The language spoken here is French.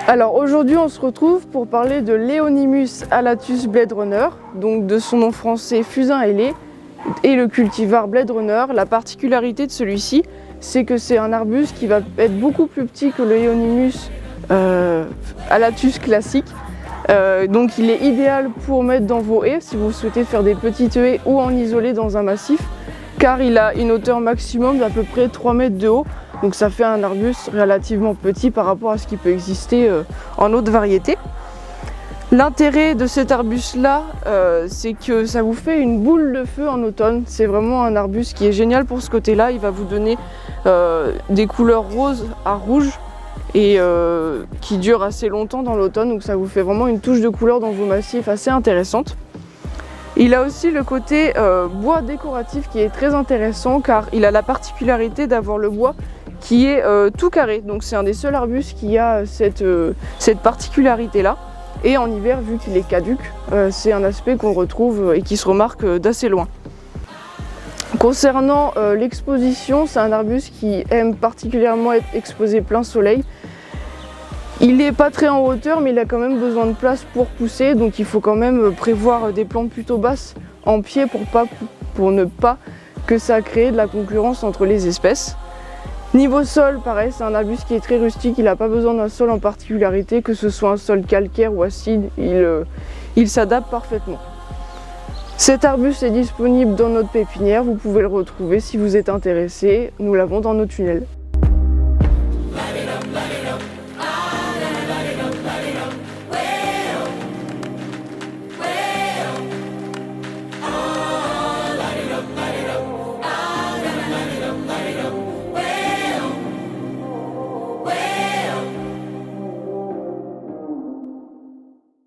Alors aujourd'hui on se retrouve pour parler de Léonimus alatus Blade Runner, donc de son nom français fusain ailé, et le cultivar Blade Runner. La particularité de celui-ci, c'est que c'est un arbuste qui va être beaucoup plus petit que le Léonimus alatus classique. Donc il est idéal pour mettre dans vos haies si vous souhaitez faire des petites haies ou en isoler dans un massif, car il a une hauteur maximum d'à peu près 3 mètres de haut. Donc ça fait un arbuste relativement petit par rapport à ce qui peut exister en autres variétés. L'intérêt de cet arbuste-là, c'est que ça vous fait une boule de feu en automne. C'est vraiment un arbuste qui est génial pour ce côté-là. Il va vous donner des couleurs roses à rouge et qui durent assez longtemps dans l'automne. Donc ça vous fait vraiment une touche de couleur dans vos massifs assez intéressante. Il a aussi le côté bois décoratif qui est très intéressant, car il a la particularité d'avoir le bois qui est tout carré. Donc c'est un des seuls arbustes qui a cette particularité là. Et en hiver, vu qu'il est caduc, c'est un aspect qu'on retrouve et qui se remarque d'assez loin. Concernant l'exposition, c'est un arbuste qui aime particulièrement être exposé plein soleil. Il n'est pas très en hauteur, mais il a quand même besoin de place pour pousser, donc il faut quand même prévoir des plantes plutôt basses en pied pour ne pas que ça crée de la concurrence entre les espèces. Niveau sol, pareil, c'est un arbuste qui est très rustique, il n'a pas besoin d'un sol en particularité, que ce soit un sol calcaire ou acide, il s'adapte parfaitement. Cet arbuste est disponible dans notre pépinière, vous pouvez le retrouver si vous êtes intéressé, nous l'avons dans nos tunnels.